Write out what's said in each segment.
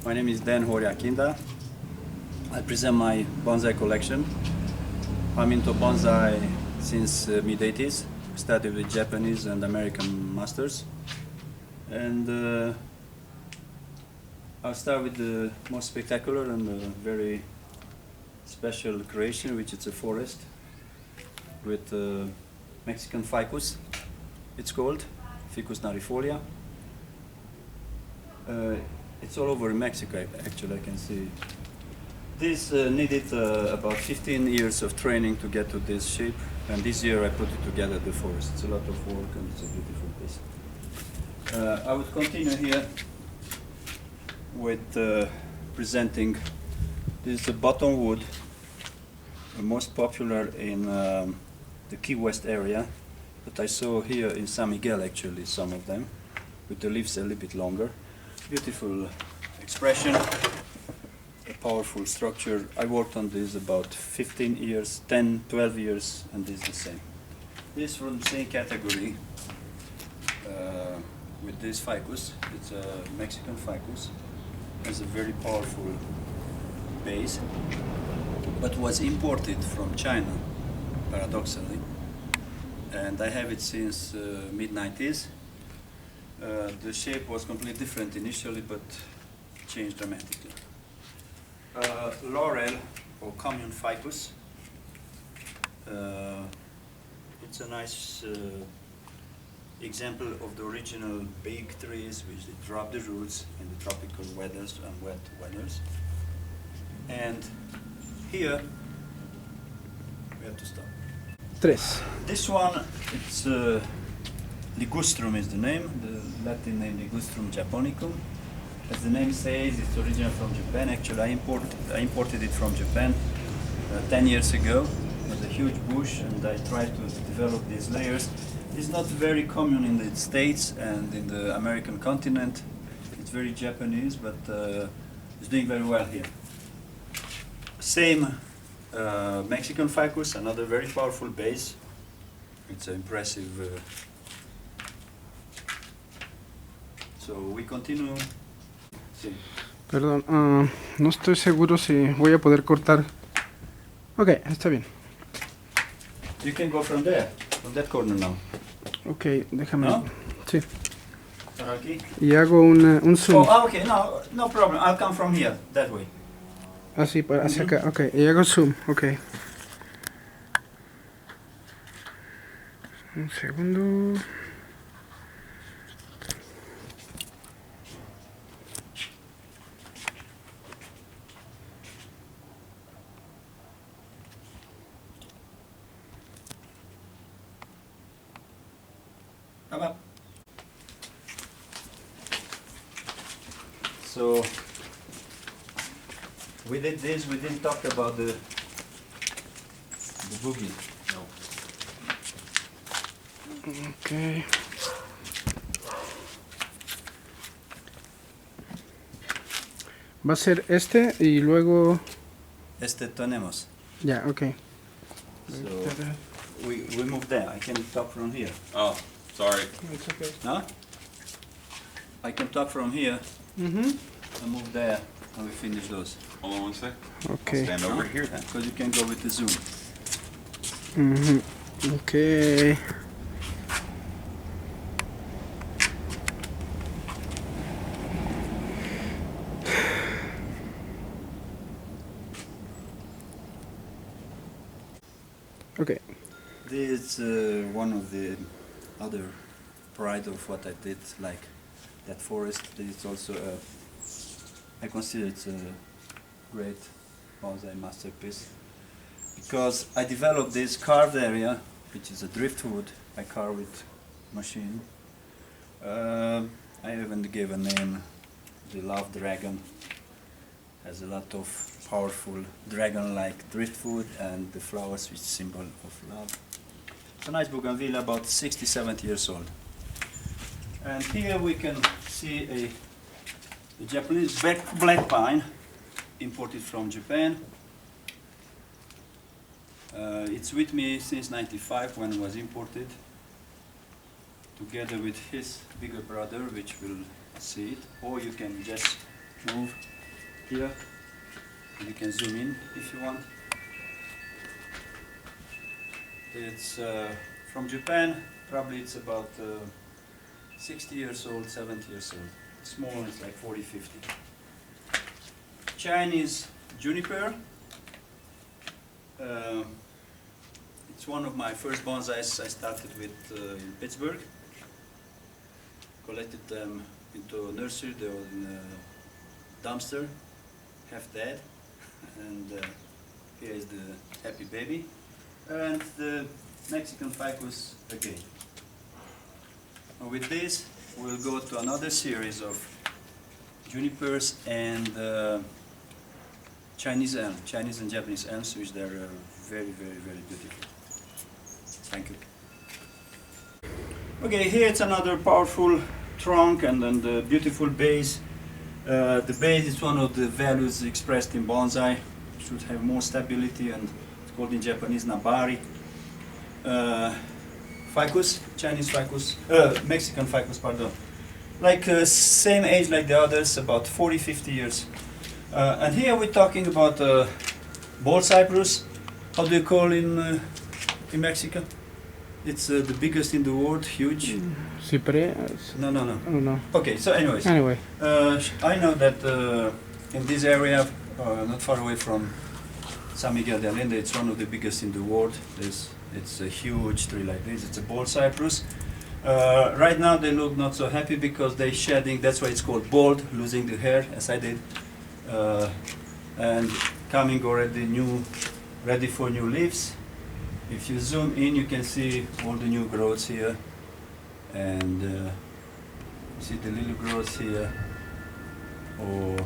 My name is Dan-Horia Chinda. I present my bonsai collection. I'm into bonsai since mid-80s. Started with Japanese and American masters. And I'll start with the most spectacular and very special creation, which is a forest with Mexican ficus, it's called, Ficus narifolia. It's all over in Mexico, actually, I can see. This needed about 15 years of training to get to this shape, and this year I put it together, the forest. It's a lot of work and it's a beautiful piece. I would continue here with presenting, this is a buttonwood, the most popular in the Key West area, but I saw here in San Miguel actually some of them, with the leaves a little bit longer. Beautiful expression, a powerful structure. I worked on this about 15 years, 10, 12 years, and this is the same. This from the same category with this ficus. It's a Mexican ficus. Has a very powerful base, but was imported from China, paradoxically. And I have it since mid-90s. The shape was completely different initially, but changed dramatically. Laurel, or common ficus. It's a nice example of the original big trees which they drop the roots in the tropical weathers and wet weathers. And here, we have to stop. Tres. This one, it's ligustrum is the name, the Latin name Ligustrum japonicum. As the name says, it's original from Japan. Actually, I imported it from Japan 10 years ago. It was a huge bush, and I tried to develop these layers. It's not very common in the States and in the American continent. It's very Japanese, but it's doing very well here. Same Mexican ficus, another very powerful base. It's impressive. So we continue. Sí. Perdón, no estoy seguro si voy a poder cortar. Ok, está bien. You can go from there, from that corner now. Ok, déjame. ¿No? Sí. Para aquí. Y hago un zoom. Oh, okay, no problem. I'll come from here, that way. Así, hacia acá. Ok, y hago zoom. Ok. Un segundo. Come up. So we did this. We didn't talk about the boogie. No. Ok. Va a ser este y luego. Este tenemos. Ya, ok. So we move there. I can talk from here. Oh, sorry. It's okay. No? I can talk from here and move there, and we finish those. Hold on one sec. Okay. Stand over here then. Because you can go with the zoom. Ok. Okay. This is one of the other pride of what I did, like that forest. This is also I consider it a great bonsai masterpiece because I developed this carved area, which is a driftwood. I carve with machine. I even gave a name, the Love Dragon. Has a lot of powerful dragon-like driftwood and the flowers which symbol of love. It's a nice bougainvillea, about 60, 70 years old. And here we can see a Japanese black pine imported from Japan. It's with me since '95 when it was imported, together with his bigger brother, which will see it, or you can just move here. You can zoom in if you want. It's from Japan. Probably it's about 60 years old, 70 years old. Small, it's like 40, 50. Chinese juniper. It's one of my first bonsais I started with in Pittsburgh. Collected them into a nursery. They were in a dumpster, half dead. And here is the happy baby. And the Mexican ficus again. And with this, we'll go to another series of junipers and Chinese elm, Chinese and Japanese elms, which they're very, very, very beautiful. Thank you. Okay, here it's another powerful trunk and then the beautiful base. The base is one of the values expressed in bonsai. Should have more stability, and it's called in Japanese nabari. Ficus, Chinese ficus, Mexican ficus, pardon. Like same age like the others, about 40, 50 years. And here we're talking about ball cypress. How do you call in Mexico? It's the biggest in the world, huge. Cypress? No. I don't know. Okay, so anyways. Anyway. I know that in this area, not far away from San Miguel de Allende, it's one of the biggest in the world. It's a huge tree like this. It's a ball cypress. Right now they look not so happy because they're shedding. That's why it's called bald, losing the hair, as I did. And coming already new, ready for new leaves. If you zoom in, you can see all the new growths here. And you see the little growths here. Or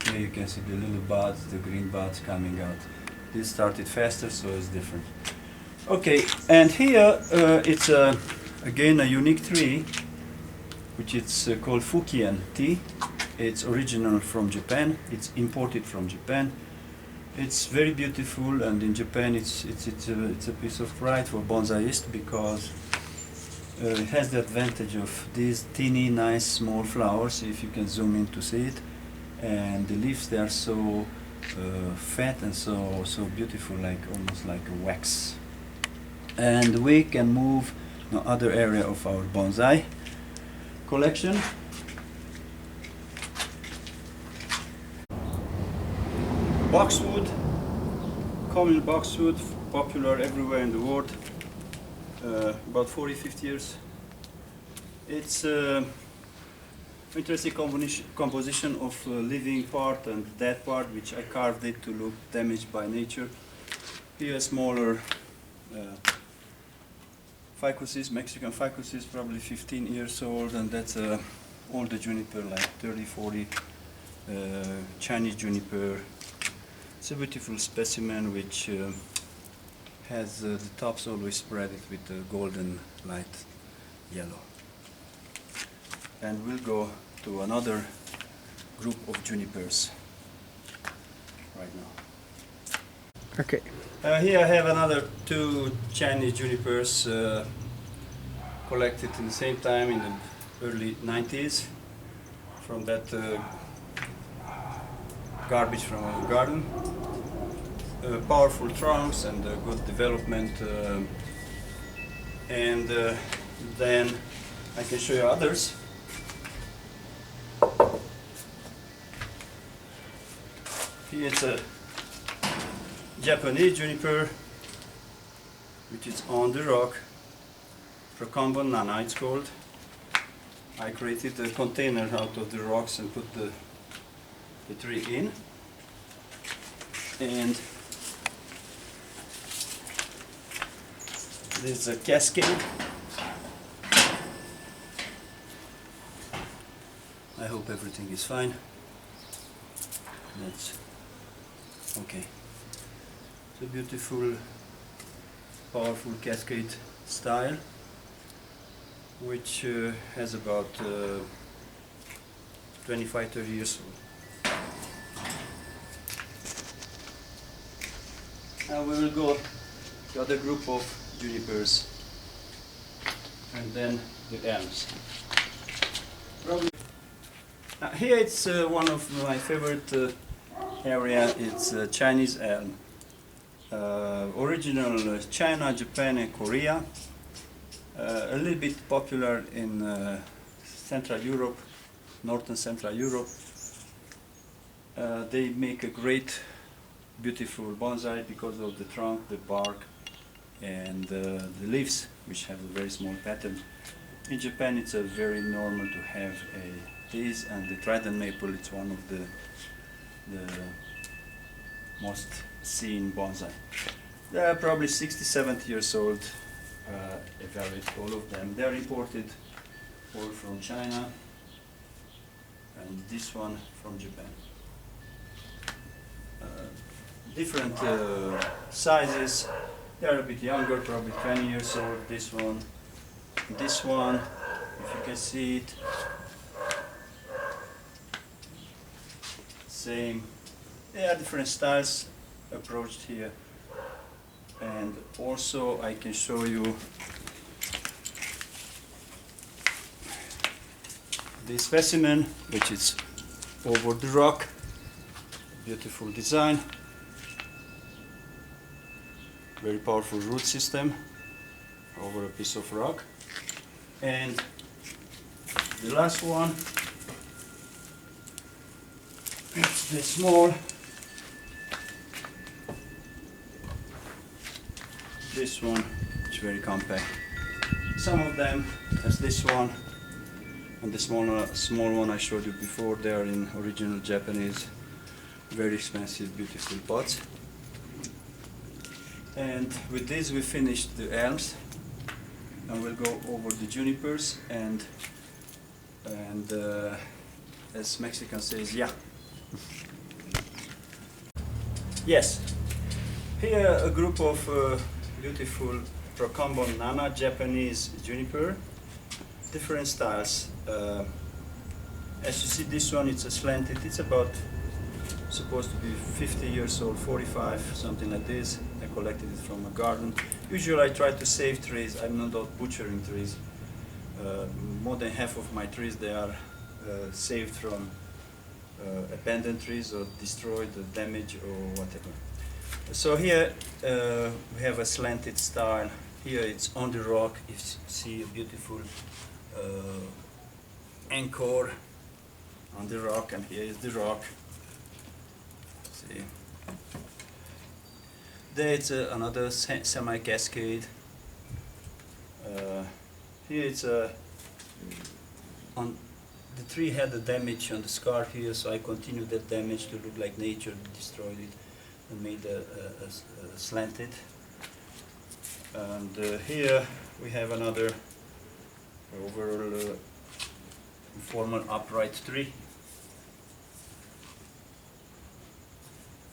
here you can see the little buds, the green buds coming out. This started faster, so it's different. Okay, and here it's again a unique tree, which is called Fukian tea. It's original from Japan. It's imported from Japan. It's very beautiful, and in Japan it's a piece of pride for bonsaists because it has the advantage of these teeny, nice, small flowers. If you can zoom in to see it, and the leaves, they are so fat and so beautiful, like almost like a wax. And we can move to other area of our bonsai collection. Boxwood, common boxwood, popular everywhere in the world. About 40-50 years. It's interesting composition of living part and dead part, which I carved it to look damaged by nature. Here smaller ficuses, Mexican ficuses, probably 15 years old, and that's older juniper, like 30, 40, Chinese juniper. It's a beautiful specimen which has the tops always spread it with a golden light yellow. And we'll go to another group of junipers right now. Okay. Here I have another two Chinese junipers collected in the same time in the early 90s from that garbage from our garden. Powerful trunks and good development, and then I can show you others. Here it's a Japanese juniper, which is on the rock, Procombon nana it's called. I created a container out of the rocks and put the tree in. And this is a cascade. I hope everything is fine. That's okay. It's a beautiful, powerful cascade style, which has about 25-30 years old. Now we will go to the other group of junipers and then the elms. Probably Here it's one of my favorite area. It's Chinese elm. Original China, Japan and Korea. A little bit popular in Central Europe, Northern Central Europe. They make a great, beautiful bonsai because of the trunk, the bark, and the leaves, which have a very small pattern. In Japan, it's very normal to have this, and the trident maple. It's one of the most seen bonsai. They are probably 60, 70 years old. Evaluate all of them. They are imported all from China, and this one from Japan. Different sizes. They are a bit younger, probably 20 years old. This one, if you can see it, same. They are different styles approached here, and also I can show you this specimen, which is over the rock. Beautiful design, very powerful root system over a piece of rock. And the last one, it's a bit small. This one is very compact. Some of them, as this one, and the small one I showed you before, they are in original Japanese, very expensive, beautiful pots. And with this we finished the elms, and we'll go over the junipers and as Mexican says, yeah. Yes. Here a group of beautiful Procumbon nana, Japanese juniper, different styles. As you see, this one, it's a slanted. It's about supposed to be 50 years old, 45, something like this. I collected it from a garden. Usually I try to save trees. I'm not out butchering trees. More than half of my trees, they are saved from abandoned trees or destroyed or damaged or whatever. So here we have a slanted style. Here it's on the rock. You see a beautiful anchor on the rock, and here is the rock. See, there it's another semi-cascade. Here it's on the tree had a damage on the scar here, so I continued that damage to look like nature destroyed it and made a slanted. And here we have another overall formal upright tree.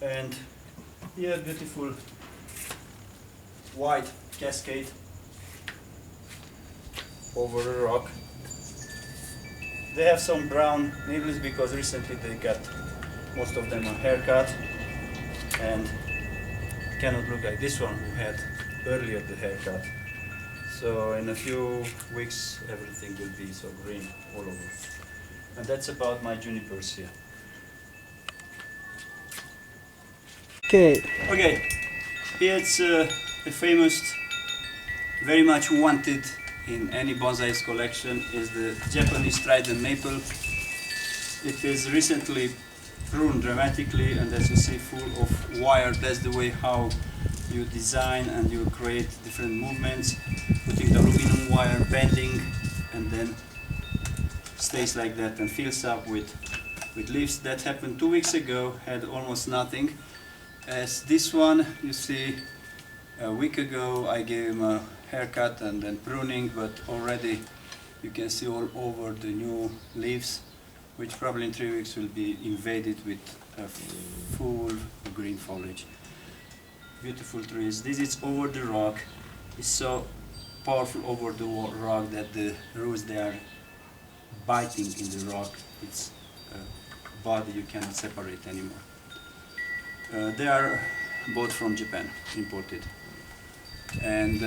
And here beautiful white cascade over a rock. They have some brown needles because recently they got most of them a haircut, and cannot look like this one who had earlier the haircut. So in a few weeks everything will be so green all over. And that's about my junipers here. Okay. Okay, here it's a famous, very much wanted in any bonsai's collection is the Japanese trident maple. It is recently pruned dramatically, and as you see, full of wire. That's the way how you design and you create different movements, putting the aluminum wire, bending, and then stays like that and fills up with leaves. That happened 2 weeks ago, had almost nothing. As this one, you see, a week ago I gave him a haircut and then pruning, but already you can see all over the new leaves, which probably in 3 weeks will be invaded with a full green foliage. Beautiful trees. This is over the rock. It's so powerful over the rock that the roots, they are biting in the rock. It's a body you cannot separate anymore. They are both from Japan, imported. And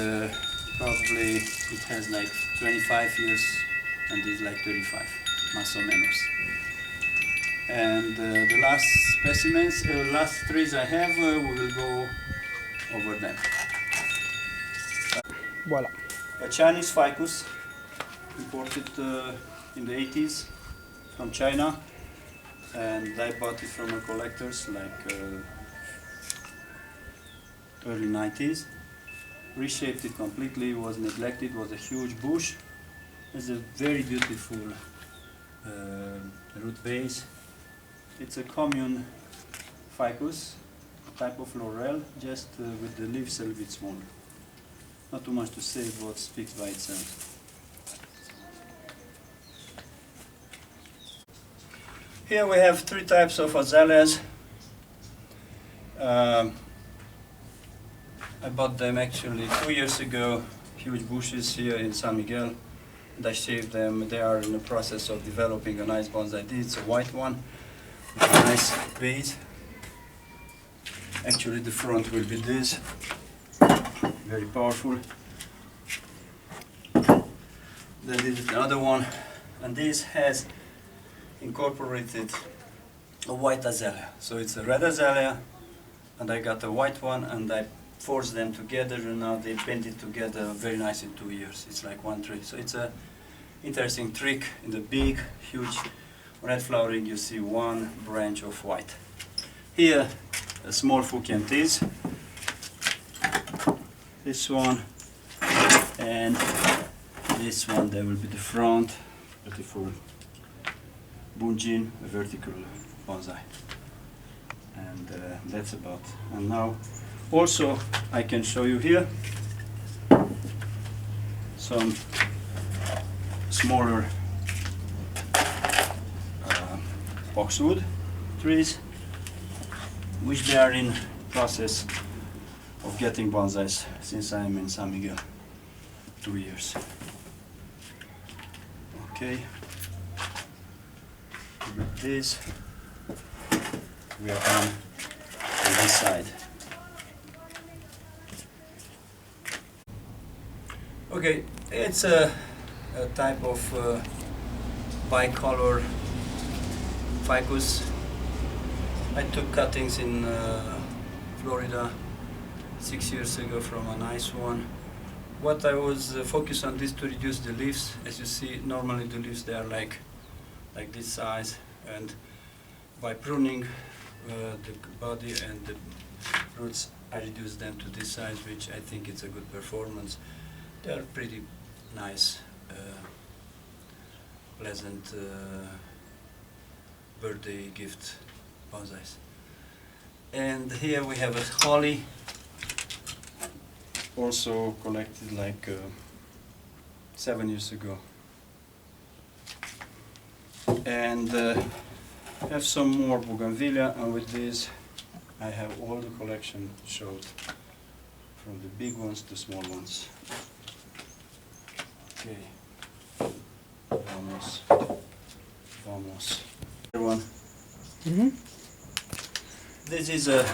probably it has like 25 years and this like 35, más o menos. And the last specimens, last trees I have, we will go over them. Voila. A Chinese ficus, imported in the 80s from China, and I bought it from a collectors like early 90s. Reshaped it completely, was neglected, was a huge bush. It's a very beautiful root base. It's a commune ficus, type of laurel, just with the leaves a little bit smaller. Not too much to say, but speaks by itself. Here we have three types of azaleas. I bought them actually 2 years ago, huge bushes here in San Miguel. And I shaved them. They are in the process of developing a nice bonsai. This is a white one with a nice base. Actually the front will be this, very powerful. Then this is another one, and this has incorporated a white azalea. So it's a red azalea, and I got a white one, and I forced them together, and now they painted together very nice in 2 years. It's like one tree. So it's a interesting trick. In the big, huge red flowering, you see one branch of white. Here, a small Fukientis. This one, and this one, there will be the front, beautiful bunjin, a vertical bonsai. And that's about. And now, also, I can show you here some smaller boxwood trees, which they are in process of getting bonsais since I am in San Miguel, 2 years. Okay, with this we are on this side. Okay, it's a type of bicolor ficus. I took cuttings in Florida 6 years ago from a nice one. What I was focused on is to reduce the leaves. As you see, normally the leaves they are like this size, and by pruning the body and the roots, I reduced them to this size, which I think it's a good performance. They are pretty nice, pleasant birthday gift bonsais. And here we have a holly, also collected like 7 years ago. And have some more bougainvillea, and with this I have all the collection showed, from the big ones to small ones. Okay, vamos, vamos. Other one. This is a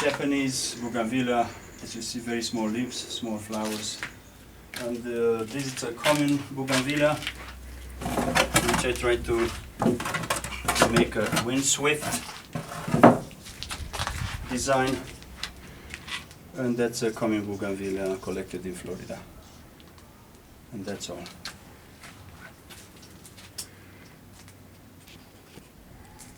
Japanese bougainvillea. As you see, very small leaves, small flowers. And this is a common bougainvillea, which I tried to make a wind swift design. And that's a common bougainvillea collected in Florida. And that's all.